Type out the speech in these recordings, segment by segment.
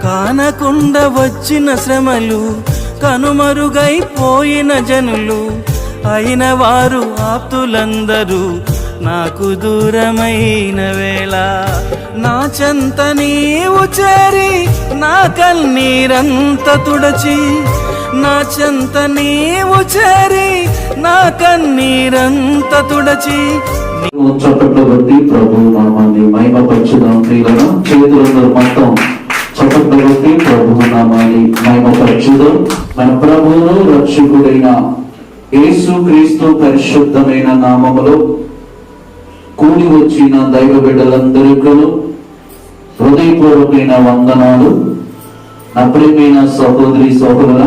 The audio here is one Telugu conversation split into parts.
కానకుండా వచ్చిన శ్రమలు, కనుమరుగైపోయిన జనులు, అయిన వారు ఆప్తులందరూ నాకు దూరమైన వేళ, నా చెంత నీవు చేరి నా కన్నీరంత తుడచి, నా చెంత నీవు చేరి నా కన్నీరంత తుడచి. చప్పట్లు కొట్టి ప్రభు నామాన్ని మహిమపరచుదాం. ప్రియులను చేతులందరూ మొత్తం చప్పట్లు కొట్టి ప్రభు నామాన్ని మహిమపరచుదాం. మన ప్రభువును రక్షకుడైన యేసు క్రీస్తు పరిశుద్ధమైన నామములో కూడి వచ్చిన దైవ బిడ్డలందరికీ హృదయపూర్వకమైన వందనాలు. నా ప్రియమైన సహోదరి సహోదరుల,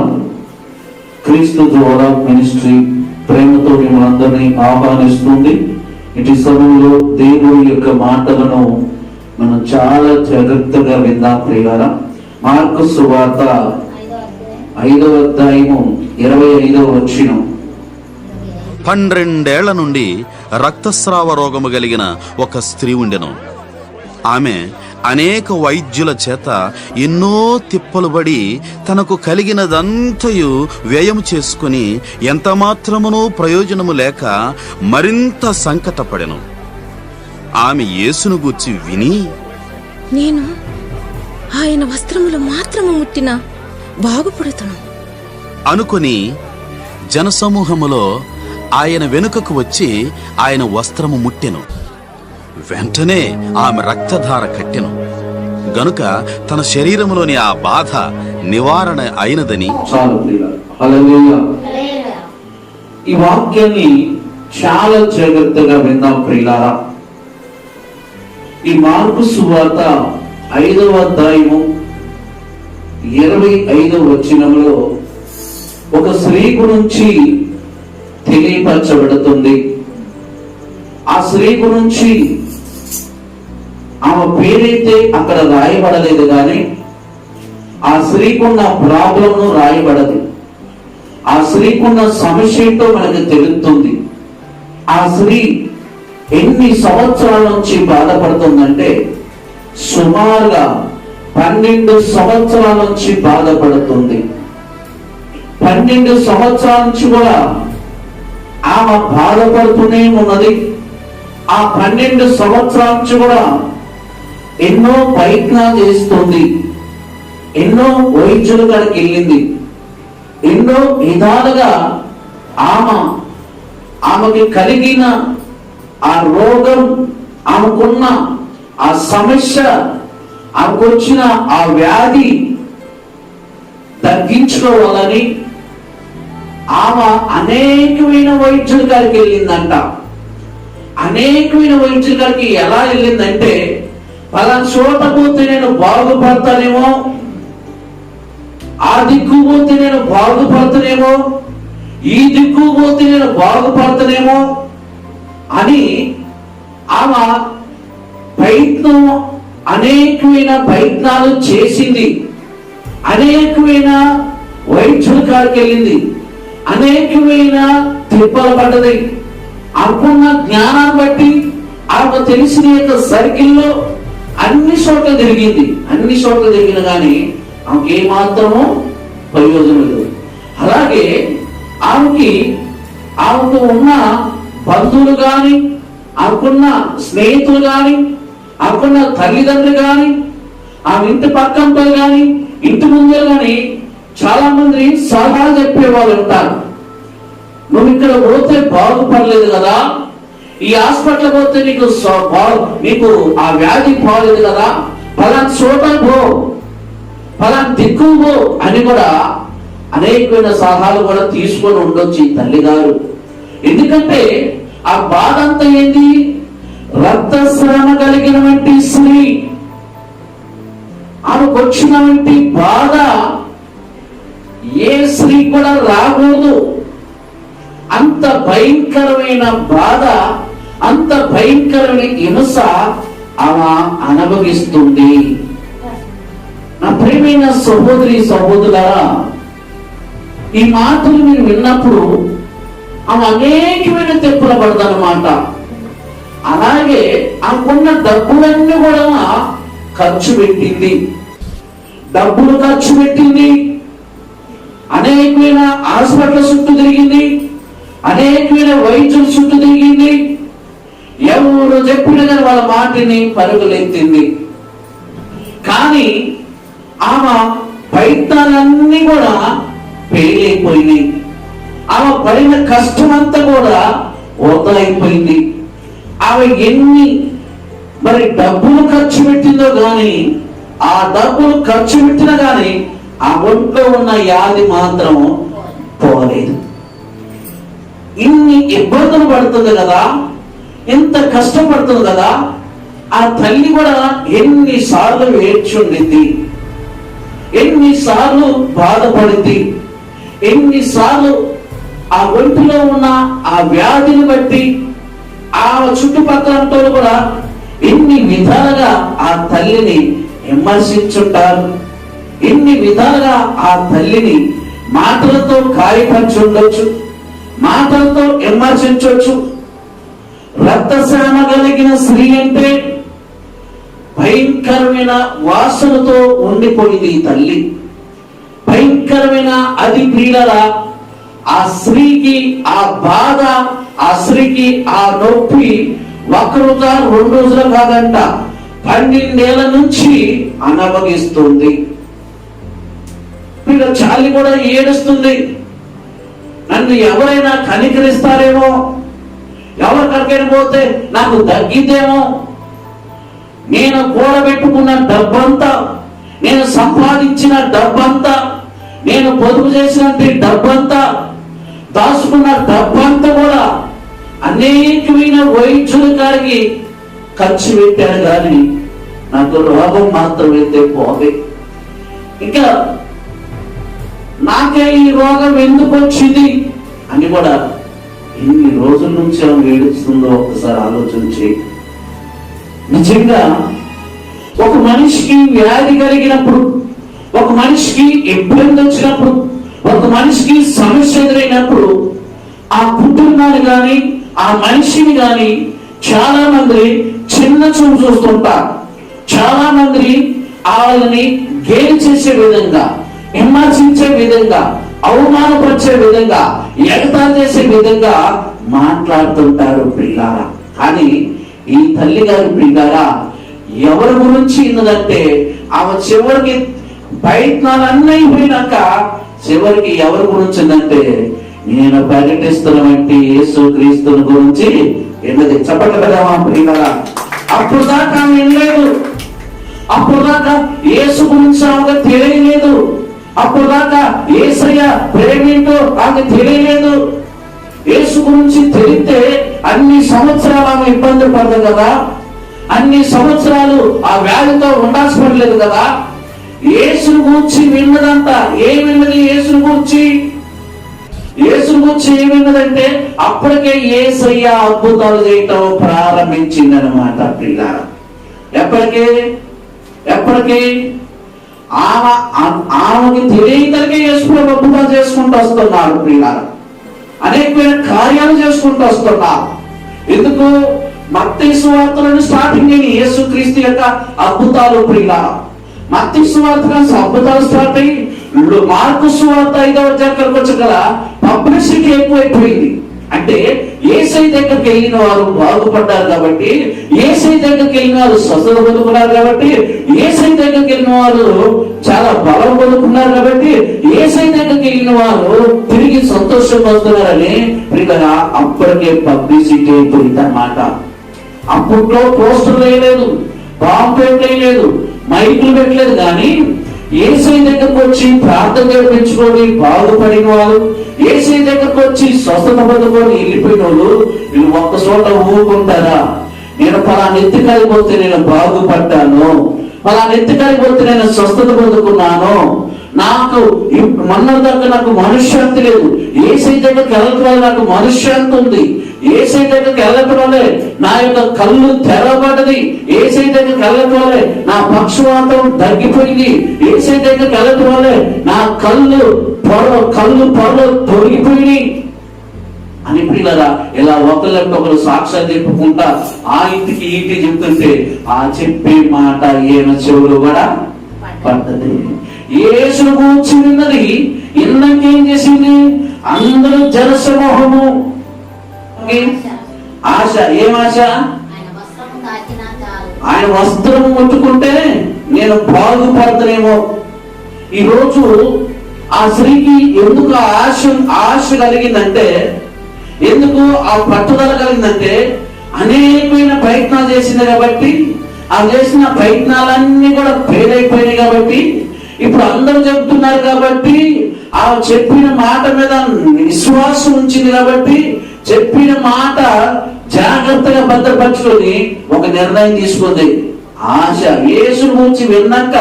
క్రీస్తు ద్వారా మినిస్ట్రీ ప్రేమతో మిమ్మల్ని అందరినీ ఆహ్వానిస్తుంది. ఇటు సమయంలో దేవుని యొక్క మాటలను మనం చాలా జాగ్రత్తగా విందాం. ప్రియులారా, మార్కు సువార్త 5వ అధ్యాయము 25వ వచనం. 12 ఏళ్ల నుండి రక్తస్రావ రోగము కలిగిన ఒక స్త్రీ ఉండెను. ఆమె అనేక వైద్యుల చేత ఎన్నో తిప్పలు పడి తనకు కలిగినదంతయు వ్యయము చేసుకుని ఎంత మాత్రమునూ ప్రయోజనము లేక మరింత సంకటపడెను. ఆమె యేసును గూర్చి విని, నేను ఆయన వస్త్రములు మాత్రము ముట్టినా బాగుపడుతును అనుకుని జనసమూహములో ఆయన వెనుకకు వచ్చి ఆయన వస్త్రము ముట్టెను. వెంటనే ఆమె రక్తధార కట్టెను గనుక తన శరీరములోని ఆ బాధ నివారణ అయినదని. ఈ వాక్యాన్ని చాలా జాగ్రత్తగా విందాం ప్రియులారా. ఈ మార్కు సువార్త 5వ అధ్యాయము 25వ వచనంలో ఒక స్త్రీ గురించి తెలియపరచబడుతుంది. ఆ స్త్రీ గురించి ఆమె పేరైతే అక్కడ రాయబడలేదు, కానీ ఆ స్త్రీకున్న ప్రాబ్లంను రాయబడదు. ఆ స్త్రీకున్న సమస్యతో మనకు తెలుస్తుంది. ఆ స్త్రీ ఎన్ని సంవత్సరాల నుంచి బాధపడుతుందంటే సుమారుగా 12 సంవత్సరాల నుంచి బాధపడుతుంది. 12 సంవత్సరాల నుంచి కూడా ఆమె బాధపడుతూనే ఉన్నది. ఆ 12 సంవత్సరాల నుంచి కూడా ఎన్నో ప్రయత్నాలు చేస్తుంది. ఎన్నో వైద్యుల కాడికి వెళ్ళింది. ఎన్నో విధాలుగా ఆమెకి కలిగిన ఆ రోగం, ఆమెకున్న ఆ సమస్య, ఆమెకు వచ్చిన ఆ వ్యాధి తగ్గించుకోవాలని ఆమె అనేకమైన వైద్యుల కాడికి వెళ్ళిందంట. అనేకమైన వైద్యుల కాడికి ఎలా వెళ్ళిందంటే, పలానా చోట పోతే నేను బాగుపడతానేమో, ఆ దిక్కు పోతే నేను బాగుపడతానేమో, ఈ దిక్కు పోతే నేను బాగుపడతానేమో అని ఆమె అనేకమైన ప్రయత్నాలు చేసింది. అనేకమైన వైద్యుల కాడికి వెళ్ళింది. అనేకమైన తిప్పలు పడ్డది. అనుకున్న జ్ఞానాన్ని బట్టి ఆమె తెలిసిన యొక్క సర్కిల్లో అన్ని చోట్ల తిరిగింది. అన్ని చోట్ల తిరిగిన కానీ ఆమెకి ఏమాత్రమో ప్రయోజనం లేదు. అలాగే ఆమెకు ఉన్న బంధువులు కానీ, ఆమెకున్న స్నేహితులు కానీ, ఆమెకున్న తల్లిదండ్రులు కానీ, ఆమె ఇంటి పక్కంతో కానీ, ఇంటి ముందే కానీ చాలా మంది సలహా చెప్పేవాళ్ళు ఉంటారు. నువ్వు ఇక్కడ పోతే బాగుపడలేదు కదా, ఈ హాస్పిటల్ పోతే నీకు ఆ వ్యాధి పోలేదు కదా, పలానా చోట పో, పలానా దిక్కు పో అని కూడా అనేకమైన సలహాలు కూడా తీసుకొని ఉండొచ్చు ఈ తల్లిగారు. ఎందుకంటే ఆ బాధ అంతా ఏంటి? రక్తస్రావ కలిగినటువంటి స్త్రీ, ఆమెకు వచ్చినటువంటి బాధ ఏ స్త్రీ కూడా రాకూడదు. అంత భయంకరమైన బాధ, అంత భయంకరమైన హింస ఆమె అనుభవిస్తుంది. నా ప్రియమైన సహోదరి సహోదరులారా, ఈ మాటలు మీరు విన్నప్పుడు ఆమె అనేకమైన తెప్పులు పడదన్నమాట. అలాగే ఆమెకున్న డబ్బులన్నీ కూడా ఖర్చు పెట్టింది. డబ్బులు ఖర్చు పెట్టింది, అనేకమైన హాస్పిటల్ చుట్టూ తిరిగింది, అనేకమైన వైద్యుల చుట్టూ తిరిగింది. ఎవరు చెప్పినా కానీ వాళ్ళ మాటని పరుగులెత్తింది. కానీ ఆమె ప్రయత్నాలన్నీ కూడా ఫెయిల్ అయిపోయినాయి. ఆమె పడిన కష్టమంతా కూడా వృధా అయిపోయింది. ఆమె ఎన్ని మరి డబ్బులు ఖర్చు పెట్టిందో గాని, ఆ డబ్బులు ఖర్చు పెట్టినా గాని ఆ ఒంట్లో ఉన్న వ్యాధి మాత్రం పోలేదు. ఇన్ని ఇబ్బందులు పడుతుంది కదా, ఎంత కష్టపడుతుంది కదా. ఆ తల్లి కూడా ఎన్నిసార్లు ఏడ్చుండింది, ఎన్నిసార్లు బాధపడింది, ఎన్నిసార్లు ఆ ఒంటిలో ఉన్న ఆ వ్యాధిని బట్టి ఆ చుట్టుపక్కల కూడా ఎన్ని విధాలుగా ఆ తల్లిని విమర్శించుంటారు, ఎన్ని విధాలుగా ఆ తల్లిని మాటలతో గాయపరిచి ఉండొచ్చు, మాటలతో విమర్శించవచ్చు. రక్తస్రావ కలిగిన స్త్రీ అంటే భయంకరమైన వాసనతో ఉండిపోయింది ఈ తల్లి. భయంకరమైన అది ప్రియుల ఆ స్త్రీకి ఆ బాధ, ఆ స్త్రీకి ఆ నొప్పి 1 రోజు 2 రోజులు కాదంట, 12 ఏళ్ల నుంచి అనుభవిస్తుంది. వీళ్ళ చాలి కూడా ఏడుస్తుంది. నన్ను ఎవరైనా కనికరిస్తారేమో, ఎవరికైనా పోతే నాకు తగ్గిద్దేమో, నేను కూడబెట్టుకున్న డబ్బంతా, నేను సంపాదించిన డబ్బంతా, నేను పొదుపు చేసినట్టు డబ్బంతా, దాచుకున్న డబ్బంతా కూడా అనేకమైన వైద్యుల కాడికి ఖర్చు పెట్టాడు కానీ నాకు రోగం మాత్రం అయితే పోదే. ఇంకా నాకే ఈ రోగం ఎందుకు వచ్చింది అని కూడా ఎన్ని రోజుల నుంచి ఆమె ఏడుస్తుందో ఒకసారి ఆలోచించి. నిజంగా ఒక మనిషికి వ్యాధి కలిగినప్పుడు, ఒక మనిషికి ఇబ్బంది వచ్చినప్పుడు, ఒక మనిషికి సమస్య ఎదురైనప్పుడు ఆ కుటుంబాన్ని కానీ ఆ మనిషిని కానీ చాలా మంది చిన్న చూపు చూస్తుంటారు. చాలా మంది వాళ్ళని గేలి చేసే విధంగా, విమర్శించే విధంగా, అవమానపరిచే విధంగా, ఎగతాళి చేసే విధంగా మాట్లాడుతుంటారు ప్రియులారా. కానీ ఈ తల్లి గారి ప్రియులారా ఎవరి గురించి ఉన్నదంటే ఆమె చివరికి ప్రయత్నాలన్నీ అయిపోయినాక చివరికి ఎవరి గురించి ఉందంటే నేను ప్రకటిస్తున్నటువంటి యేసు క్రీస్తుని గురించి ఎన్నది చెప్పగలమా ప్రియులారా. అప్పుడు దాకా ఆమె వినలేదు, అప్పుడు దాకా యేసు గురించి ఆమెకు తెలియలేదు, అప్పుడు దాకా యేసయ్య ప్రేమేంటో ఆమెకు తెలియలేదు. యేసు గురించి తెలిస్తే అన్ని సంవత్సరాలు ఆమె ఇబ్బంది పడదు కదా, అన్ని సంవత్సరాలు ఆ వ్యాధితో ఉండాల్సి పడలేదు కదా. యేసును గూర్చి విన్నదంతా ఏమిన్నది? యేసును గూర్చి ఏమిన్నదంటే అప్పటికే యేసయ్య అద్భుతాలు చేయటం ప్రారంభించిందనమాట పిల్లారా. ఎప్పటికీ ఆమెకి తెలియకలిగే యేసు అద్భుతాలు చేసుకుంటూ వస్తున్నారు పిల్లారా. అనేకమైన కార్యాలు చేసుకుంటూ వస్తున్నారు. ఎందుకు? మత్తయి సువార్తలను స్టార్టింగ్ అయిన యేసుక్రీస్తు యొక్క అద్భుతాలు ప్రియులారా. మత్తయి సువార్త అద్భుతాలు స్టార్ట్ అయ్యి మార్కు సువార్త 5వ అధ్యాయానికి వచ్చి గల పబ్లిసిటీ ఎక్కువైపోయింది. అంటే యేసయ్య దగ్గరికి వెళ్ళిన వారు బాగుపడ్డారు కాబట్టి, యేసయ్య దగ్గరికి వెళ్ళిన వారు స్వస్థత పొందుకున్నారు కాబట్టి, యేసయ్య దగ్గరికి వెళ్ళిన వారు చాలా బలం పొందుకున్నారు కాబట్టి, యేసయ్య దగ్గరికి వెళ్ళిన వారు తిరిగి సంతోషం పొందుతున్నారని ప్రియులారా అప్పటికే పబ్లిసిటీ అయిపోయింది అన్నమాట. అప్పట్లో పోస్టర్లు వేయలేదు, పాంప్లెట్ వేయలేదు, మైకులు పెట్టలేదు. కానీ యేసయ్య దగ్గరకు వచ్చి ప్రార్థన చేయించుకొని బాగుపడిన వాళ్ళు, యేసయ్య దగ్గరకు వచ్చి స్వస్థత పొందుకొని వెళ్ళిపోయిన వాళ్ళు వీళ్ళు ఒక్క చోట ఊరుకుంటారా? నేను పలానా ఎత్తుకాడికి పోతే నేను బాగుపడ్డాను, పలానా ఎత్తుకాడికి పోతే నేను స్వస్థత పొందుకున్నాను, నాకు మొన్న దగ్గర నాకు మనశ్శాంతి లేదు, యేసయ్య దగ్గరికి వెళ్ళటం వల్ల నాకు మనశ్శాంతి ఉంది, యేసయ్య దగ్గరికి వెళ్ళటం వల్లే నా యొక్క కళ్ళు తెరవబడ్డది, యేసయ్య దగ్గరికి వెళ్ళటం వల్లే నా పక్షవాతం తగ్గిపోయింది, యేసయ్య దగ్గరికి వెళ్ళటం వల్లే నా కళ్ళు పొరలు తొలగిపోయినాయి అని ప్రియులారా ఇలా ఒకళ్ళంటే ఒకరు సాక్ష్యాలు చెప్పుకుంటా ఆ ఇంటికి ఇంటి చెప్తుంటే ఆ చెప్పే మాట ఈయన చెవులు కూడా పడ్డది. యేసును గూర్చి విన్నది ఇందాకేం చేసింది? అందరూ జనసమూహము ఆశ. ఏం ఆశ? ఆయన వస్త్రం ముట్టుకుంటే నేను బాగుపడతానేమో. ఈరోజు ఆ స్త్రీకి ఎందుకు ఆశ కలిగిందంటే, ఎందుకు ఆ పట్టుదల కలిగిందంటే, అనేకమైన ప్రయత్నాలు చేసింది కాబట్టి, ఆ చేసిన ప్రయత్నాలన్నీ కూడా ఫెయిల్ అయిపోయినాయి కాబట్టి, ఇప్పుడు అందరూ చెప్తున్నారు కాబట్టి, ఆ చెప్పిన మాట మీద విశ్వాసం ఉంచింది కాబట్టి, చెప్పిన మాట జాగ్రత్తగా భద్రపరచుకొని ఒక నిర్ణయం తీసుకుంది. ఆశ. యేసును గురించి విన్నాక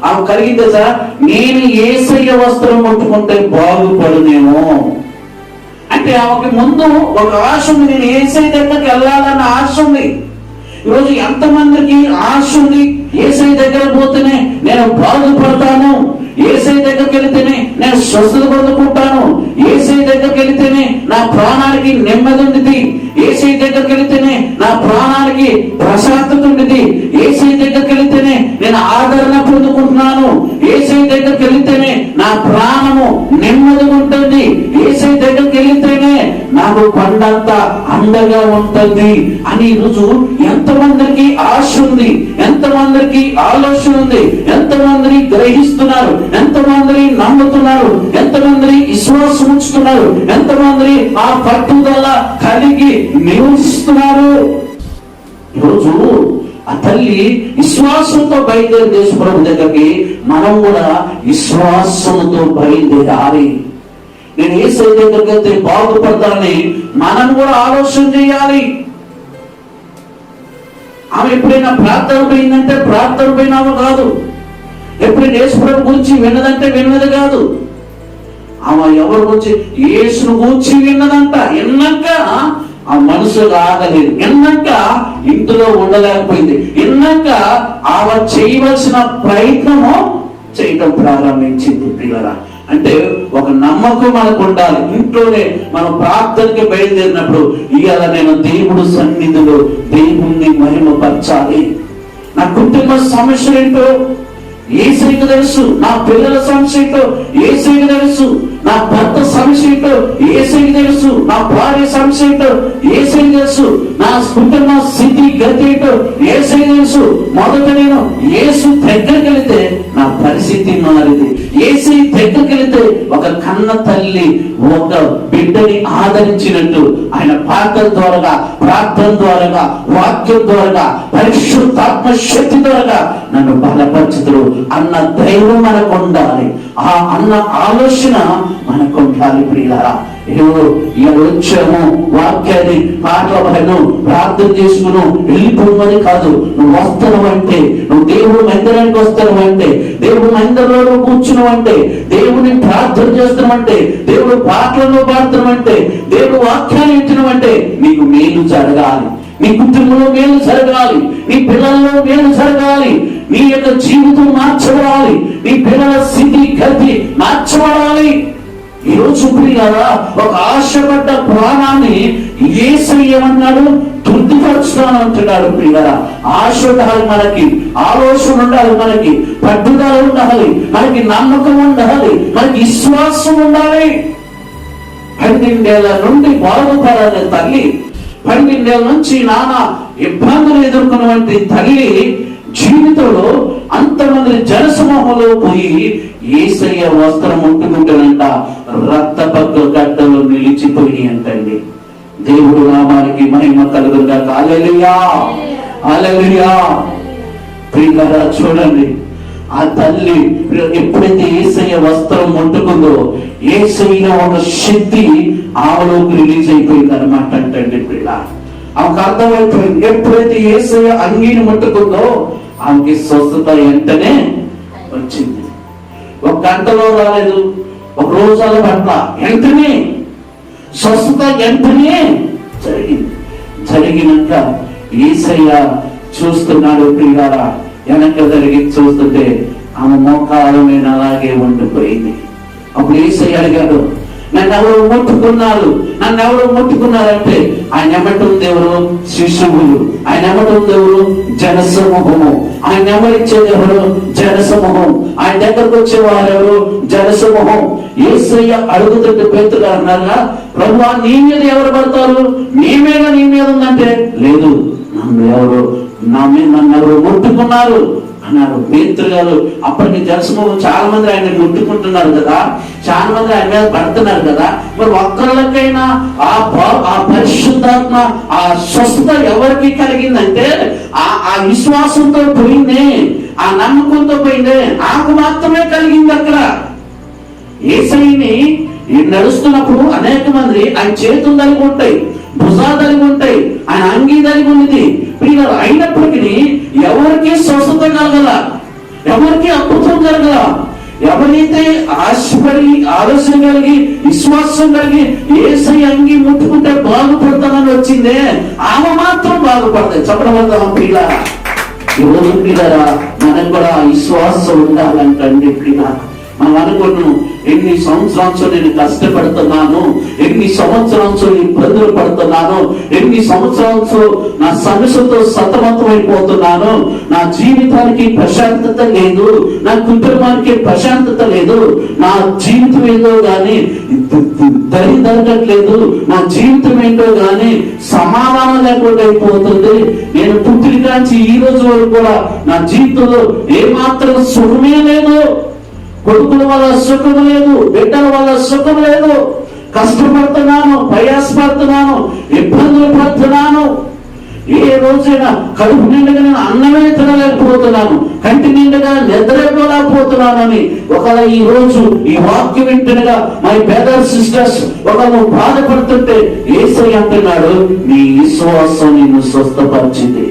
ఆమె కలిగింది సార్, నేను యేసయ్య వస్త్రం ముట్టుకుంటే బాగుపడునేమో అంటే ఆమెకి ముందు ఒక ఆశ ఉంది. నేను యేసయ్య దగ్గరికి వెళ్ళాలన్న ఆశ ఉంది. ఈరోజు ఎంతమందికి ఆశ ఉంది? యేసయ్య దగ్గర పోతేనే నేను బాగుపడతాను, యేసయ్య దగ్గరికి వెళితేనే నేను స్వస్థత పొందుకుంటాను, యేసయ్య దగ్గరికి వెళితేనే నా ప్రాణానికి నెమ్మది ఉంది, యేసయ్య దగ్గరికి వెళితేనే నా ప్రాణానికి ప్రశాంతత ఉంది, యేసయ్య దగ్గరికి వెళితేనే నేను ఆదరణ పొందుకుంటున్నాను, యేసయ్య దగ్గరికి వెళితేనే నా ప్రాణము నెమ్మది ఉంటుంది, యేసయ్య దగ్గరికి వెళితేనే నాకు కొండంత అండగా ఉంటుంది అని ఈరోజు ఎంతమందికి ఆశ ఉంది, ఎంతమందికి ఆలోచన ఉంది, ఎంతమంది గ్రహిస్తున్నారు, ఎంతమంది నమ్ముతున్నారు, ఎంతమంది విశ్వాసం ఉంచుతున్నారు, ఎంతమంది ఆ పట్టుదల కలిగి నివసిస్తున్నారు. ఈరోజు ఆ తల్లి విశ్వాసంతో బయలుదేరి దేశప్రభు దగ్గరికి మనం కూడా విశ్వాసంతో బయలుదేరాలి. నేను యేసయ్య దగ్గరికి వెళ్తే బాగుపడతానని మనం కూడా ఆలోచన చేయాలి. ఆమె ఎప్పుడైనా ప్రార్థన పోయిందంటే ప్రార్థన పోయినామో కాదు, ఎప్పుడైనా యేసుప్రభు గురించి విన్నదంటే విన్నది కాదు. ఆమె ఎవరి గురించి? యేసును గురించి విన్నదంట. విన్నాక ఆ మనసు ఆగలేదు, విన్నాక ఇంటిలో ఉండలేకపోయింది, విన్నాక ఆమె చేయవలసిన ప్రయత్నము చేయటం ప్రారంభించింది. ప్రియులారా, అంటే ఒక నమ్మకం మనకు ఉండాలి. ఇంట్లోనే మనం ప్రార్థనకి బయలుదేరినప్పుడు ఇవాళ నేను దేవుడు సన్నిధిలో దేవుణ్ణి మహిమపరచాలి. నా కుటుంబ సమస్యలు ఏంటో యేసయ్యకు తెలుసు, నా పిల్లల సమస్య ఏంటో యేసయ్యకు తెలుసు, నా భర్త సమస్య ఏంటో యేసయ్యకు తెలుసు, నా భార్య సమస్య ఏంటో యేసయ్యకు తెలుసు, నా కుటుంబ స్థితి గతి ఏంటో యేసయ్యకు తెలుసు. మొదట నేను యేసు దగ్గరికి వెళితే నా పరిస్థితి మారింది. యేసయ్య దగ్గరికి వెళితే ఒక కన్న తల్లి ఒక బిడ్డని ఆదరించినట్టు ఆయన పాత్ర ద్వారా, ప్రార్థన ద్వారా, వాక్యం ద్వారా, పరిశుద్ధాత్మ శక్తి ద్వారా నన్ను బలపరచుతారు అన్న ధైర్యం మనకు ఉండాలి. ఆ అన్న ఆలోచన మనకు ఉండాలి. ప్రియులారా, వచ్చాము వాక్యాన్ని పాటలు పడను ప్రార్థన చేసుకును వెళ్ళిపోమని కాదు. నువ్వు వస్తాను అంటే, నువ్వు దేవుడు మందిరానికి వస్తాను అంటే, దేవుడు మందిరంలో కూర్చున్నావు అంటే, దేవుడిని ప్రార్థన చేస్తున్నామంటే, దేవుడు పాటలలో పాడుతున్నామంటే, దేవుడు వాక్యాన్ని ఇచ్చినామంటే నీకు మేలు జరగాలి, నీ కుటుంబంలో మేలు జరగాలి, నీ పిల్లల్లో మేలు జరగాలి, నీ యొక్క జీవితం మార్చబడాలి, నీ పిల్లల స్థితి గతి మార్చబడాలి. ఈరోజు ప్రియులారా, ఒక ఆశపడ్డ ప్రాణాన్ని యేసయ్య ఏమన్నాడు? తృప్తిపరుచుతాను అంటున్నాడు. ప్రియులారా, ఆశ ఉండాలి మనకి, ఆలోచన ఉండాలి మనకి, పట్టుదల ఉండాలి మనకి, నమ్మకం ఉండాలి మనకి, విశ్వాసం ఉండాలి. 12 ఏళ్ల నుండి బాగుపడాలి తల్లి, 12 ఏళ్ల నుంచి నానా ఇబ్బందులు ఎదుర్కొన్నటువంటి తల్లి జీవితంలో అంతమంది జనసమూహంలో పోయి యేసయ్య వస్త్రం ముట్టుకుంటానంట, రక్తపక్క గడ్డలు నిలిచిపోయి అంటండి. దేవుడు నామానికి మహిమ కలుగుగా. హల్లెలూయా, హల్లెలూయా. ప్రియులారా, చూడండి, ఆ తల్లి ఎప్పుడైతే యేసయ్య వస్త్రం ముట్టుకుందో యేసయ్య ఒక శక్తి ఆమెలోకి రిలీజ్ అయిపోయింది అనమాట అంటండి. ప్రియులారా, ఆమెకు అర్థమైపోయింది, ఎప్పుడైతే యేసయ్య అంగీని ముట్టుకుందో ఆమెకి స్వస్థత వెంటనే వచ్చింది. ఒక గంటలో రాలేదు, ఒక రోజుల పట్ల వెంటనే స్వస్థత వెంటనే జరిగింది. జరిగినాక యేసయ్య చూస్తున్నాడు. ప్రియులారా, వెనక జరిగి చూస్తుంటే ఆమె మోకాళ్ళ మీద అలాగే ఉండిపోయింది. అప్పుడు యేసయ్య అడిగాడు, నన్ను ఎవరు ముట్టుకున్నారు, నన్ను ఎవరు ముట్టుకున్నారంటే ఆయన ఎమ్మటం దేవుడు శిశువులు, ఆయన ఎమ్మటం దేవుడు జనసమూహము, ఆయన నెమ్మదిచ్చేది ఎవరు? జనసమూహం. ఆయన దగ్గరకు వచ్చేవారు ఎవరు? జనసమూహం. యేసయ్య అడుగుతుంటే పేతురు అన్నారా, ప్రభువా నీ మీద ఎవరు పడతారు? నీ మీద ఉందంటే, లేదు నన్ను ఎవరు ముట్టుకున్నారు అన్నారు. పేతురు గారు అప్పటికి జనసమూహం చాలా మంది ఆయన ముట్టుకుంటున్నారు కదా, చాలా మంది ఆయన మీద పడుతున్నారు కదా, మరి ఒక్కళ్ళకైనా ఆ పరిశుద్ధాత్మ ఆ స్వస్థత ఎవరికి కలిగిందంటే ఆ విశ్వాసంతో పోయిందే, ఆ నమ్మకంతో పోయిందే, నాకు మాత్రమే కలిగింది. అక్కడ యేసయ్యని నడుస్తున్నప్పుడు అనేక మంది ఆయన చేతులు కలిగి ఉంటాయి, భుజాలు కలిగి ఉంటాయి, ఆయన అంగీ కలిగి ఉంది. అయినప్పటికీ ఎవరికి స్వస్థత కలగల, ఎవరికి అద్భుతం జరగల. ఎవరైతే ఆశపడి ఆలోచన కలిగి విశ్వాసం కలిగి యేసయ్య అంగి ముట్టుకుంటే బాగుపడతానని వచ్చిందే, ఆమె మాత్రం బాగుపడతాయి. చెప్పడం వల్ల పిల్లరా, ఈరోజు పిల్లరా మనకు కూడా విశ్వాసం ఉండాలంటండి. పిల్లరా మనం అనుకుంటున్నాం, ఎన్ని సంవత్సరాలు నేను కష్టపడుతున్నాను, ఎన్ని సంవత్సరాలు ఇబ్బందులు పడుతున్నాను, ఎన్ని సంవత్సరాలు నా సమస్యతో సతమతమైపోతున్నాను, నా జీవితానికి ప్రశాంతత లేదు, నా కుటుంబానికి ప్రశాంతత లేదు, నా జీవితం ఏదో గాని దరి దొరకట్లేదు, నా జీవితం ఏంటో గాని సమాధానం లేకుండా అయిపోతుంది. నేను పుట్టినకాంచి ఈ రోజు వరకు కూడా నా జీవితంలో ఏమాత్రం సుఖమే లేదు, కొడుకుల వల్ల సుఖం లేదు, బిడ్డల వల్ల సుఖం లేదు, కష్టపడుతున్నాను, ప్రయాసపడుతున్నాను, ఇబ్బందులు పడుతున్నాను. ఏ రోజైనా కడుపు నిండుగా నేను అన్నమే తినలేకపోతున్నాను, కంటి నిండుగా నిద్రపోలేకపోతున్నానని ఒకవేళ ఈ రోజు ఈ వాక్యం వింటున్నగా మై బ్రదర్ సిస్టర్స్ ఒకళ్ళు బాధపడుతుంటే యేసయ్య అంటున్నాడు, నీ విశ్వాసం నిన్ను స్వస్థపరిచింది.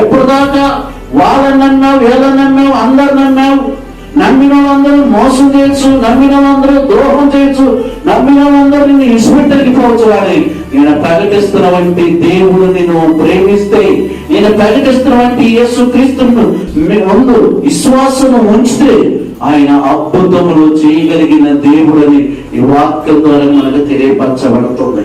ఎప్పుడు దాకా వాళ్ళనన్నావు, వీళ్ళనన్నావు, అందరినన్నావు, నమ్మిన వాళ్ళందరూ మోసం చేయొచ్చు, నమ్మిన వాళ్ళందరూ ద్రోహం చేయొచ్చు, నమ్మిన వాళ్ళందరూ నిన్ను ఇసుపెట్టకపోవచ్చు. కానీ నేను ప్రకటిస్తున్న వంటి దేవుడు నిన్ను ప్రేమిస్తే, నేను ప్రకటిస్తున్న వంటి యేసుక్రీస్తును మీ ముందు విశ్వాసము ఉంచితే ఆయన అద్భుతములు చేయగలిగిన దేవుడని ఈ వాక్యం ద్వారా మనకు తెలియపరచబడుతుంది.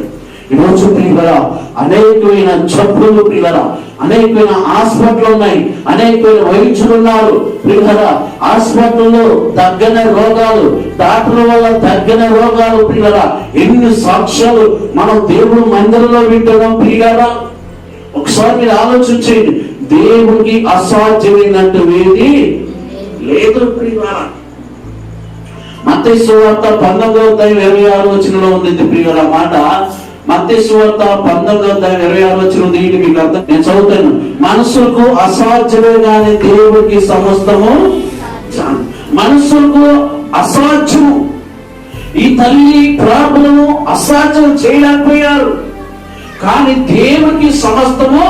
ఈరోజు ప్రియులరా అనేకమైన జబ్బులు, ప్రియులరా అనేకమైన హాస్పిటల్ ఉన్నాయి, అనేకమైన వైద్యులు ఉన్నారు. ప్రియులరా హాస్పిటల్లో తగ్గని రోగాలు, డాక్టర్ల వల్ల తగ్గని రోగాలు. ప్రియులరా ఎన్ని సాక్ష్యాలు మనం దేవుడు మందిరంలో వింటున్నాం. ప్రియులరా ఒకసారి మీరు ఆలోచించండి, దేవుడికి అసాధ్యమైనట్టు ఏది లేదు. ప్రియులరా మత్తయి సువార్త 19:26 ఉంది ప్రియుల మాట. మత్తయి సువార్త 19:26 ఇది మీకు అర్థం, నేను చదువుతాను. మనసుకు అసాధ్యమే గాని దేవుడికి సమస్తము. మనసుకు అసాధ్యము, ఈ తల్లి ప్రాబ్లము అసాధ్యం చేయలేకపోయారు, కానీ దేవుడికి సమస్తము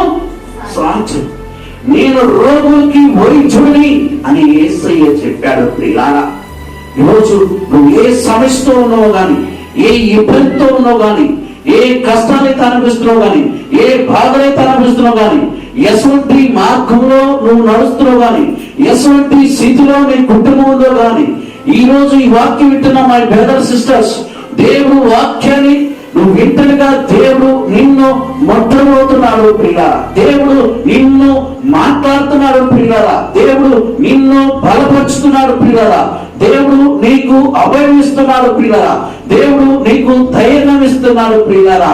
సాధ్యం. నేను రోగులకి వైద్యుడిని అని యేసయ్య చెప్పాడు. ప్రియులారా ఈరోజు నువ్వు ఏ సమస్యతో ఉన్నావు గాని, ఏ ఇబ్బందితో ఉన్నావు గాని, ఏ కష్టాలైతే అనిపిస్తున్నావు గాని, ఏ బాధలైతే అనిపిస్తున్నావు గాని, ఎటువంటి మార్గంలో నువ్వు నడుస్తున్నావు గాని, ఎటువంటి స్థితిలో నీ కుటుంబంలో గాని, ఈ రోజు ఈ వాక్యం వింటున్న మై బ్రదర్ సిస్టర్స్, దేవుడు వాక్యాన్ని నువ్వు వింటలుగా దేవుడు నిన్ను మొట్టబోతున్నాడు ప్రియుల, దేవుడు నిన్ను మాట్లాడుతున్నాడు ప్రియుల, దేవుడు నిన్ను బలపరుచుతున్నాడు ప్రియుల, దేవుడు నీకు అభయం ఇస్తున్నాడు ప్రియుల, దేవుడు నీకు ధైర్యం ఇస్తున్నాడు ప్రియుల.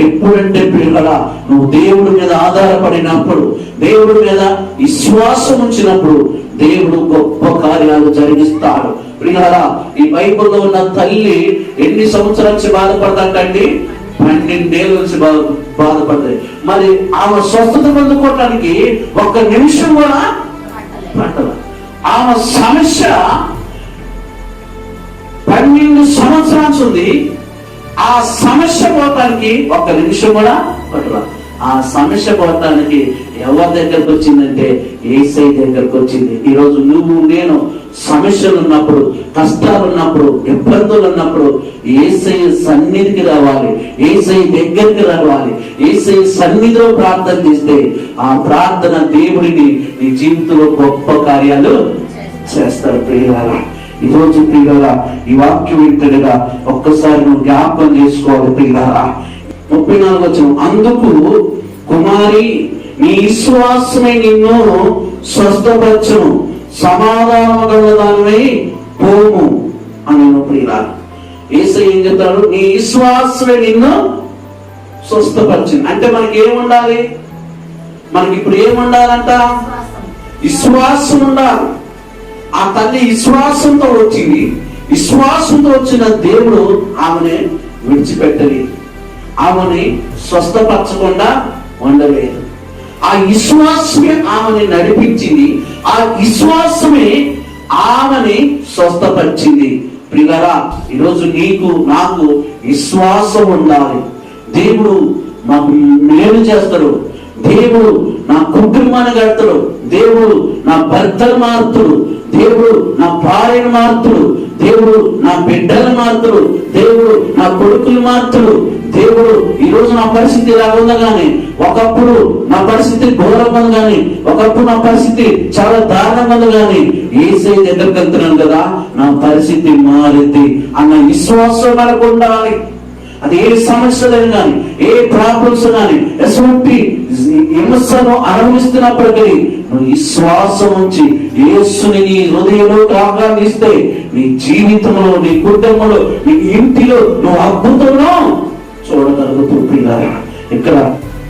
ఎప్పుడంటే ప్రియుల నువ్వు దేవుడి మీద ఆధారపడినప్పుడు, దేవుడి మీద విశ్వాసం ఉంచినప్పుడు దేవుడు గొప్ప కార్యాలు జరిగిస్తాడు. ప్రియులారా ఈ బైబిల్లో ఉన్న తల్లి ఎన్ని సంవత్సరాల నుంచి బాధపడతాంటండి? 12 ఏళ్ళ నుంచి బాధపడతాయి. మరి ఆమె స్వస్థత పొందుకోవటానికి 1 నిమిషం కూడా పట్టదు. ఆమె సమస్య 12 సంవత్సరాలు ఉంది. ఆ సమస్య పోవటానికి 1 నిమిషం కూడా పట్టదు. ఆ సమస్య పోవటానికి ఎవరి దగ్గరకు వచ్చిందంటే యేసయ్య దగ్గరకు వచ్చింది. ఈరోజు నువ్వు నేను సమస్యలు ఉన్నప్పుడు, కష్టాలు ఉన్నప్పుడు, ఇబ్బందులు ఉన్నప్పుడు యేసయ్య సన్నిధికి రావాలి, యేసయ్య దగ్గరికి రావాలి. యేసయ్య సన్నిధిలో ప్రార్థన చేస్తే ఆ ప్రార్థన దేవుడిని నీ జీవితంలో గొప్ప కార్యాలు చేస్తారు. ప్రియులారా ఈరోజు ప్రియులారా ఈ వాక్యం వింటడుగా ఒక్కసారి నువ్వు జ్ఞాపకం చేసుకోవాలి. ప్రియులారా 34 అందుకు కుమారి నీ విశ్వాసమే నిన్ను స్వస్థపరచును, సమాధానము గల దానివై పోము అని ప్రియులా. యేసయ్య ఏం చెప్తాడు? నీ విశ్వాసమే నిన్ను స్వస్థపరచును. అంటే మనకి ఏముండాలి? మనకి ఇప్పుడు ఏముండాలంట? విశ్వాసం ఉండాలి. ఆ తల్లి విశ్వాసంతో వచ్చింది. విశ్వాసంతో వచ్చిన దేవుడు ఆమెని విడిచిపెట్టలేదు, ఆమెని స్వస్థపరచకుండా ఉండలేదు. ఆ విశ్వాసమే ఆమెని నడిపించింది. ఆ విశ్వాసమే ఆమెని స్వస్థపరిచింది. ప్రియులారా, ఈరోజు నీకు నాకు విశ్వాసం ఉండాలి. దేవుడు మాకు మేలు చేస్తాడు, దేవుడు నా కుటుంబాన్ని కడతాడు, దేవుడు నా భర్తను మారుతాడు, దేవుడు నా భార్యను మారుతాడు, దేవుడు నా బిడ్డలు మారుతాడు, దేవుడు నా కొడుకులు మారుతాడు. దేవుడు ఈరోజు నా పరిస్థితి ఇలా ఉందా కానీ ఒకప్పుడు నా పరిస్థితి ఘోరంగా ఉంది, కానీ ఒకప్పుడు నా పరిస్థితి చాలా దారుణంగా ఉంది, కానీ యేసయ్య దగ్గరికి వెళ్తున్నాను కదా, నా పరిస్థితి మారింది అన్న విశ్వాసం మనకు ఉండాలి. అది ఏ సమస్యలను కానీ, ఏ ప్రాబ్లమ్స్ కానీ, ఎటువంటి హింసను అనుభవిస్తున్నప్పటికీ నువ్వు విశ్వాసం ఉంచి యేసుని నీ హృదయంలోకి ఆహ్వానిస్తే నీ జీవితంలో, నీ కుటుంబంలో, నీ ఇంటిలో నువ్వు అద్భుతంలో చూడగలుగుతున్నారా. ఇక్కడ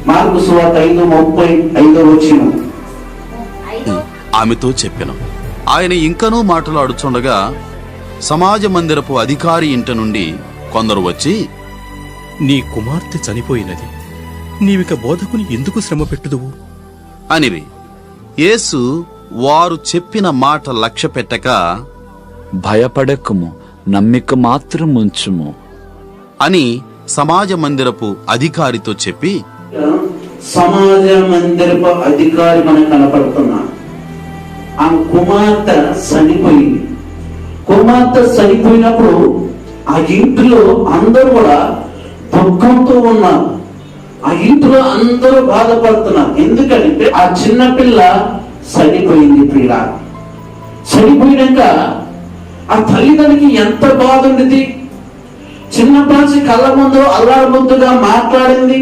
మార్కు సువార్త 5:35 ఆమెతో చెప్పెను. ఆయన ఇంకనూ మాట్లాడుచుండగా సమాజ మందిరపు అధికారి ఇంట నుండి కొందరు వచ్చి, నీ కుమార్తె చనిపోయినది, నీవిక బోధకుని ఎందుకు శ్రమ పెట్టుదువు అనిరి. యేసు వారు చెప్పిన మాట లక్ష్య పెట్టక, భయపడకము, నమ్మిక మాత్రం ఉంచుము అని సమాజ మందిరపు అధికారితో చెప్పి, సమాజ మందిరపు అధికారి మనకు కనపడుతున్నాడు. ఆ కుమార్తె చనిపోయింది. కుమార్తె చనిపోయినప్పుడు ఆ ఇంటిలో అందరూ కూడా దుఃఖంతో ఉన్నారు. ఆ ఇంటిలో అందరూ బాధపడుతున్నారు. ఎందుకంటే ఆ చిన్నపిల్ల చనిపోయింది. ప్రియుల, చనిపోయినాక ఆ తల్లిదండ్రికి ఎంత బాధ ఉండేది. చిన్నపాచి కళ్ళ ముందు అల్లారు ముద్దుగా మాట్లాడింది,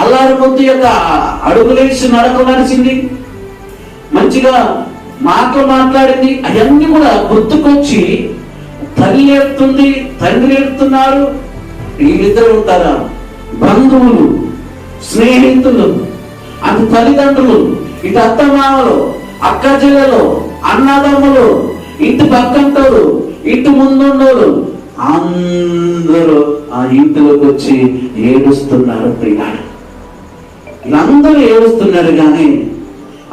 అల్లారు ముద్దు యొక్క అడుగులేసి నడక నడిచింది, మంచిగా మాటలు మాట్లాడింది. అవన్నీ కూడా గుర్తుకొచ్చి తల్లి ఏడుతుంది, తండ్రి ఏడుతున్నారు. వీళ్ళిద్దరు ఉంటారా? బంధువులు, స్నేహితులు, అటు తల్లిదండ్రులు, ఇటు అత్తమామలు, అక్క చెల్లెలు, అన్నదమ్ములు, ఇటు పక్కంటోళ్ళు, ఇటు ముందుండోళ్ళు, అందరూ ఆ ఇంటిలోకి వచ్చి ఏడుస్తున్నారు. ప్రియులారా, వీళ్ళందరూ ఏడుస్తున్నారు. కానీ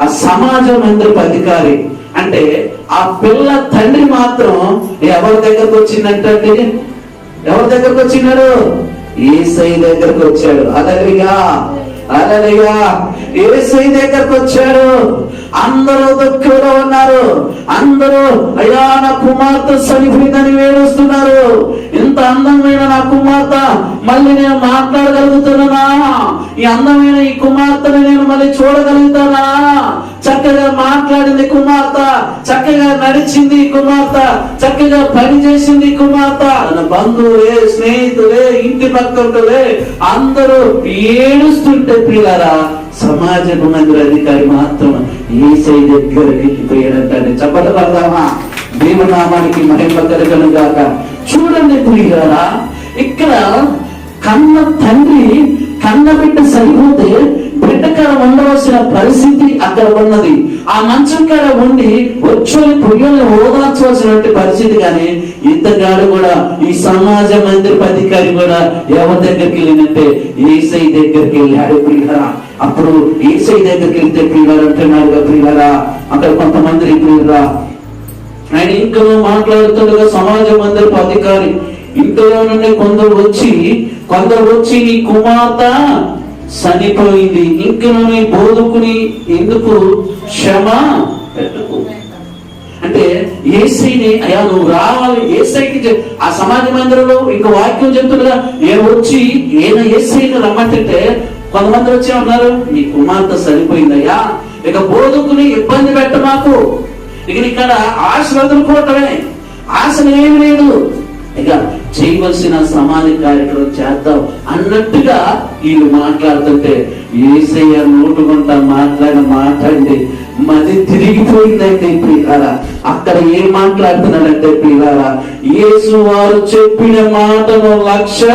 ఆ సమాజ మందిరపు అధికారి అంటే ఆ పిల్ల తండ్రి మాత్రం ఎవరి దగ్గరకు వచ్చిందంటే, ఎవరి దగ్గరకు వచ్చినాడు? యేసయ్య దగ్గరకు వచ్చాడు. హల్లెలూయా, హల్లెలూయా. యేసయ్య దగ్గరకు వచ్చాడు. అందరూ దుఃఖంలో ఉన్నారు. అందరూ అయ్యా నా కుమార్తె చనిపోయిందని ఏడుస్తున్నారు. ఇంత అందమైన నా కుమార్తె మళ్ళీ నేను మాట్లాడగలుగుతున్నానా? ఈ అందమైన ఈ కుమార్తెని నేను మళ్ళీ చూడగలుగుతానా? చక్కగా మాట్లాడింది కుమార్తె, చక్కగా నడిచింది కుమార్తె, చక్కగా పని చేసింది కుమార్తె. తన బంధువులే, స్నేహితులే, ఇంటి పక్కలే అందరూ ఏడుస్తుంటే ప్రియులారా, సమాజ మందిర అధికారి మాత్రం యేసయ్య దగ్గరికి పోయాడంటే చెప్పలు పడదామా? దేవునామానికి మహిమ కలుగును గాక. చూడండి ప్రియులారా, ఇక్కడ కన్న తండ్రి కన్న బిడ్డ సరిపోతే బిడ్డ కాడ ఉండవలసిన పరిస్థితి అక్కడ ఉన్నది. ఆ మంచం కాడ ఉండి వచ్చి పొయ్యల్ని ఓదార్చవలసినటువంటి పరిస్థితి. కానీ ఇంతగాడు కూడా ఈ సమాజ మందిరపు అధికారి కూడా ఎవరి దగ్గరికి వెళ్ళినట్టే యేసయ్య దగ్గరికి వెళ్ళాడు. ప్రియులారా, అప్పుడు యేసయ్య దగ్గరికి వెళ్తే ప్రియులారా అంటున్నాడుగా, ప్రియులారా అక్కడ కొంతమంది ప్రియులారా ఆయన ఇంకా మాట్లాడుతుండగా సమాజ మందిరపు అధికారి ఇంట్లో నుండి కొందరు వచ్చి నీ కుమార్తె చనిపోయింది, ఇంక నీ బోధకుని ఎందుకు క్షమ పెట్టుకో అంటే యేసయ్యని అయ్యా నువ్వు రావాలి. యేసయ్యకి ఆ సమాజ మందిరంలో ఇంకా వాక్యం చెప్తుండగా నేను వచ్చి యేసయ్యని రమ్మంటే కొంతమంది వచ్చి ఉన్నారు, నీ కుమార్తె చనిపోయిందయ్యా, ఇక బోధకుని ఇబ్బంది పెట్ట మాకు, ఇక ఇక్కడ ఆశ వదులుకోవటమే, ఆశలు ఏమి లేదు, ఇక చేయవలసిన సమాధి కార్యక్రమం చేద్దాం అన్నట్టుగా వీళ్ళు మాట్లాడుతుంటే యేసయ్య నోటుకుంటా మాట్లాడి మది తిరిగిపోయిందంటే ప్రియులారా, అక్కడ ఏం మాట్లాడుతున్నాడంటే ప్రియులారా, యేసు వారు చెప్పిన మాటను లక్ష్య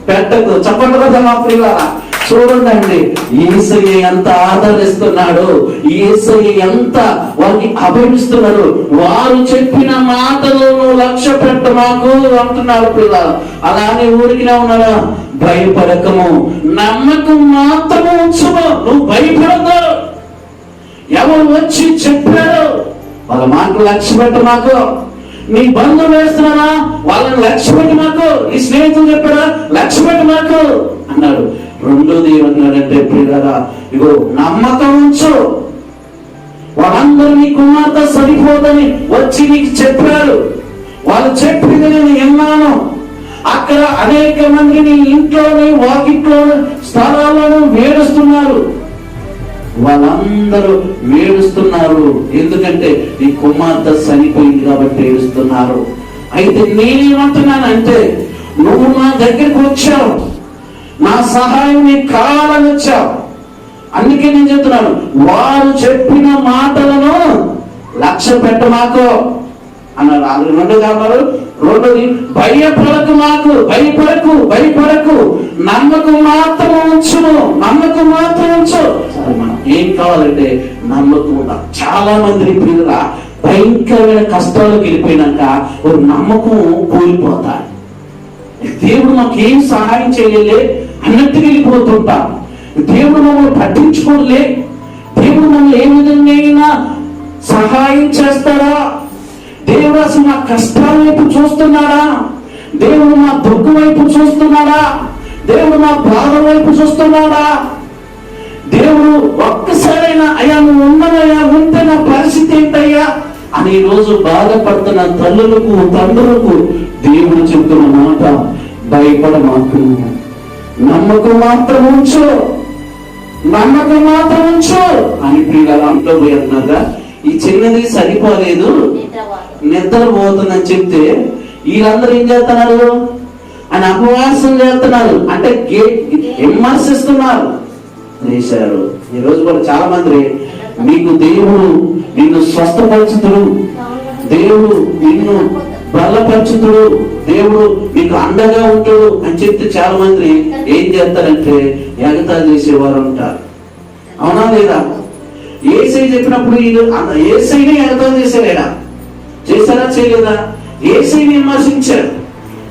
పెట్టదు. చెప్పండి కదా మా ప్రియులారా, చూడండి యేసయ్య ఎంత ఆదరిస్తున్నాడు, యేసయ్య ఎంత వారికి అభయమిస్తున్నాడు. వారు చెప్పిన మాటలను లక్ష్య పెట్ట మాకు అంటున్నాడు పిల్లలు. అలానే ఊరికినే ఉన్నాడా, భయపడకము, నమ్మకం మాత్రము ఉంచుము. నువ్వు భయపడదు. ఎవరు వచ్చి చెప్పారు వాళ్ళ మాటలు లక్ష్య పెట్ట మాకు. నీ బంధువులు వేస్తున్నారా వాళ్ళని లక్ష్య పెట్టి మాకు. నీ స్నేహితులు చెప్పారా లక్ష్య పెట్టి మాకు అన్నాడు. రెండోది ఏమన్నాడంటే ప్రియులారా, ఇగో నమ్మకం ఉంచు. వాళ్ళందరూ నీ కుమార్తె సరిపోదని వచ్చి నీకు చెప్పారు. వాళ్ళు చెప్పింది నేను విన్నాను. అక్కడ అనేక మంది నీ ఇంట్లోని వాకిట్లోని స్థలాలను వేడుస్తున్నారు. వాళ్ళందరూ వేడుస్తున్నారు ఎందుకంటే నీ కుమార్తె చనిపోయింది కాబట్టి ఏడుస్తున్నారు. అయితే నేనేమంటున్నానంటే, నువ్వు నా దగ్గరికి వచ్చావు, నా సహాయం నీకు కావాలని వచ్చావు. అందుకే నేను చెప్తున్నాను, వారు చెప్పిన మాటలను లక్ష్య పెట్ట మాకు అన్నారు. రెండోది అన్నారు, రెండోది భయపడకు మాకు, భయపడకు, నమ్మకం మాత్రం ఉంచును, నమ్మకం మాత్రం ఉంచు. మనం ఏం కావాలంటే నమ్మకం ఉండాలి. చాలా మంది పిల్లల భయంకరమైన కష్టాలకు వెళ్ళిపోయినాక ఒక నమ్మకం కోల్పోతారు. దేవుడు మాకు ఏం సహాయం చేయలే అన్నట్టుగా వెళ్ళిపోతుంటాం. దేవుడు మమ్మల్ని పట్టించుకోలే, దేవుడు మమ్మల్ని ఏ విధంగా సహాయం చేస్తాడా, దేవుడు అసలు మా కష్టాల వైపు చూస్తున్నాడా, దేవుడు మా దుఃఖ వైపు చూస్తున్నాడా, దేవుడు మా బాధ వైపు చూస్తున్నాడా, దేవుడు ఒక్కసారైనా అయ్యా నువ్వు ఉన్నదయ్యా, ఉంటే నా పరిస్థితి ఏంటయ్యా అని ఈ రోజు బాధపడుతున్న తల్లులకు తండ్రులకు దేవుడు చెప్తున్న మాట, భయపడ మాకు, నమ్మకం మాత్రం ఉంచు, నమ్మకం మాత్రం ఉంచు అని ప్రియులారా అంటూ పోతున్నారా. ఈ చిన్నది సరిపోలేదు, నిద్రపోతుందని చెప్తే వీళ్ళందరూ ఏం చేస్తున్నారు, అని అపవాసం చేస్తున్నారు, అంటే విమర్శిస్తున్నారు చేశారు. ఈ రోజు కూడా చాలా మంది నీకు దేవుడు నిన్ను స్వస్థపరచుతుడు, దేవుడు నిన్ను బలపరచుతుడు, దేవుడు నీకు అండగా ఉంటాడు అని చెప్తే చాలా మంది ఏం చేస్తారంటే ఎగతాళి చేసేవారు ఉంటారు. అవునా లేదా? యేసయ్య చెప్పినప్పుడు యేసయ్యనే ఎగతాళి చేశారా? చేశారా చేయలేదా? యేసయ్యని విమర్శించారు.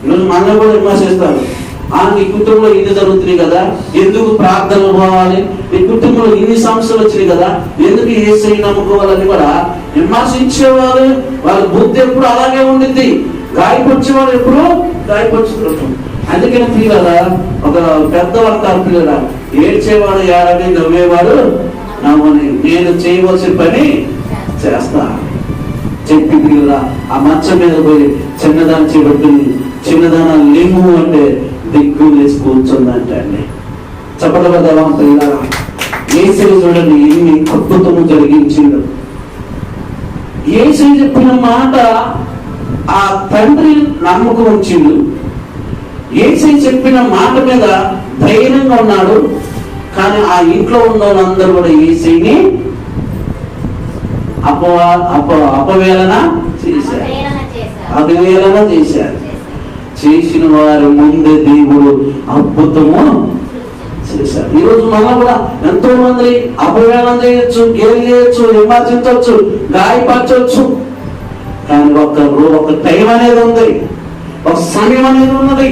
ఈరోజు మనల్ని కూడా విమర్శిస్తారు. నీ కుటుంబంలో ఇన్ని జరుగుతున్నాయి కదా, ఎందుకు ప్రార్థనలు పోవాలి, నీ కుటుంబంలో ఇన్ని సమస్యలు వచ్చినాయి కదా, ఎందుకు యేసయ్య నమ్ముకోవాలని కూడా విమర్శించేవారు. వాళ్ళ బుద్ధి ఎప్పుడు అలాగే ఉండింది. గాయపరిచేవాడు ఎప్పుడు గాయపరుచుకుంటాం. అందుకని పిల్లరా, ఒక పెద్ద వర్గాల పిల్లరా, ఏడ్చేవాడు ఏడని, నవ్వేవాడు నవ్వని, నేను చేయవలసిన పని చేస్తా చెప్పి పిల్లరా ఆ మంచం మీద పోయి చిన్నదాన్ని చేపట్టుకుని చిన్నదాన లింగు అంటే దిగ్గు లేచి కూర్చుందంటే అండి. చెప్పగలదా పిల్లరా? యేసయ్య చూడండి ఎన్ని అద్భుతము జరిగించిండు. యేసయ్య చెప్పిన మాట ఆ తండ్రి నమ్మకం ఉంచిండు. యేసయ్య చెప్పిన మాట మీద ధైర్యంగా ఉన్నాడు. కానీ ఆ ఇంట్లో ఉన్న వాళ్ళందరూ కూడా యేసయ్యని అపవేళన చేశారు, అపవేళన చేశారు. చేసిన వారి ముందే దేవుడు అద్భుతము చేశారు. ఈరోజు మనం కూడా ఎంతో మంది అపవేళన చేయొచ్చు, గేలి చేయొచ్చు, విమర్శించవచ్చు, గాయపరచవచ్చు. కానీ ఒక టైం అనేది ఉంది, ఒక సమయం అనేది ఉన్నది.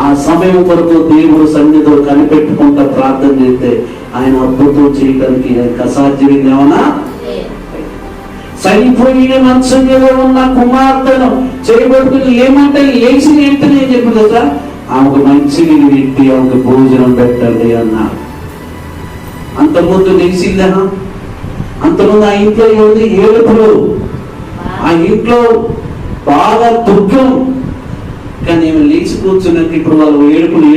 ఆ సమయం కొరకు దేవుడు సన్నిధిలో కనిపెట్టుకుంటా ప్రార్థన చేస్తే ఆయన అద్భుతం చేయడానికి అసాధ్యమైంది ఏమన్నా? చనిపోయిన మంచం మీద ఉన్న కుమార్తెను చేయబడుకుని ఏమంటే లేచి ఏంటని ఏం చెప్పి కదా, ఆమెకు మంచి వ్యక్తి ఆమెకు భోజనం పెట్టండి అన్నారు. అంతకుముందు లేచిందా? అంతకుముందు ఆ ఇంట్లో ఏముంది? ఏడుపులు, ఆ ఇంట్లో బాగా దుఃఖం. కానీ ఏమి లేచి కూర్చున్నట్టు ఇప్పుడు వాళ్ళు ఏడుపులు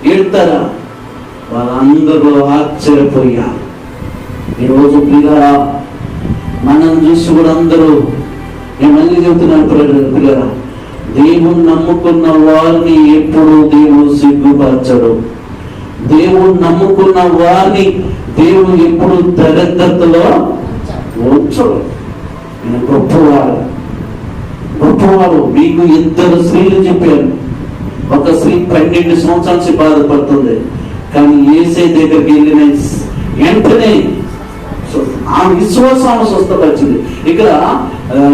ఏడుతారా? వాళ్ళందరూ ఆశ్చర్యపోయారు. ఈరోజు పిల్లరా మనం చూసి కూడా అందరూ, నేను మళ్ళీ చెబుతున్నాను పిల్లరా, దేవుడు నమ్ముకున్న వారిని ఎప్పుడు దేవుడు సిగ్గుపరచడు. దేవుడు నమ్ముకున్న వారిని దేవుడు ఎప్పుడు దరిద్రతలో ఉంచడు. ఈయన గొప్పవాడు. మీకు 2 స్త్రీలు చెప్పారు. ఒక స్త్రీ 12 సంవత్సరాల నుంచి బాధపడుతుంది, కానీ యేసే దగ్గరికి వెళ్ళిన వెంటనే ఆ విశ్వాసం స్వస్థపరిచింది. ఇక్కడ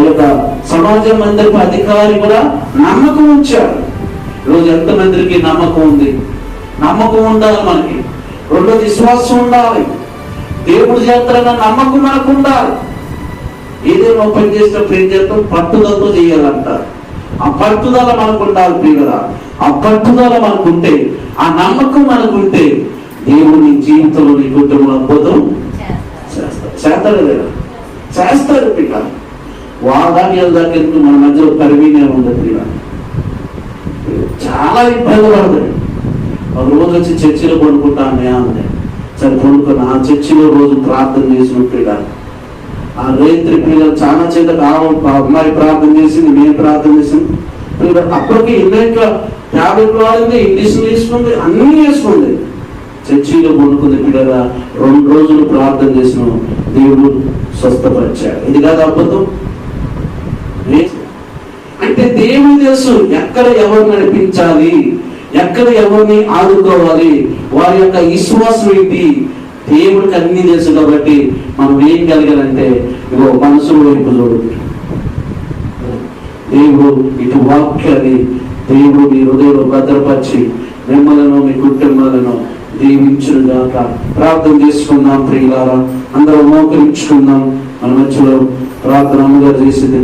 యొక్క సమాజ మందిరపు అధికారి కూడా నమ్మకం ఉంచాడు. ఈరోజు ఎంతమందికి నమ్మకం ఉంది? నమ్మకం ఉండాలి మనకి. రెండోది విశ్వాసం ఉండాలి. దేవుడి చేస్తారన్న నమ్మకం మనకు ఉండాలి. ఏదైనా ఓపెన్ చేసినప్పుడు ఏం చేస్తాం? పట్టుదలతో చేయాలంటారు. ఆ పట్టుదల మనకు ఉండాలి ప్రియురా. ఆ పట్టుదల మనకుంటే, ఆ నమ్మకం మనకుంటే దేవుని జీవితంలో నీ కుటుంబం అద్భుతం చేస్తాడు కదా, చేస్తాడు పిల్ల. వాదాన్ని దాకా మన మధ్యలో పరివీనే ఉంది పిల్ల. చాలా ఇబ్బంది పడతాడు. ఒక రోజు వచ్చి చర్చిలో పడుకుంటానే అంది. సరే పడుకుని ఆ చర్చిలో రోజు ప్రార్థన చేసిన పిల్ల. ఆ రైతు పిల్లలు చాలా చేత అమ్మాయి ప్రార్థన చేసింది, మేము ప్రార్థన చేసింది. అప్పటికి ఇంగ్లాండ్ ట్యాబ్లెట్ వాడింది, ఇంగ్లీష్ వేసుకుంది, అన్నీ వేసుకుంది. చర్చిలో పడుకుంది పిల్లల. 2 రోజులు ప్రార్థన చేసిన దేవుడు స్వస్థపరిచాడు. ఇది కాదు అద్భుతం? అంటే దేవుని తెలుసు ఎక్కడ ఎవరు నడిపించాలి, ఎక్కడ ఎవరిని ఆదుకోవాలి, వారి యొక్క విశ్వాసం ఏంటి. దేవుడికి అన్ని తెలుసు కాబట్టి మనం ఏం కలిగాలంటే ఇగో మనసు వైపు చూడు. దేవుడు ఇటు వాక్యాన్ని దేవుడు మీ హృదయంలో భద్రపరిచి మిమ్మలను మీ కుటుంబాలను దీవించుగాక. ప్రార్థన చేసుకుందాం ప్రియులారా. అందరూ మోకరించుకుందాం. మన మధ్యలో ప్రార్థన అమ్మగారు చేసింది.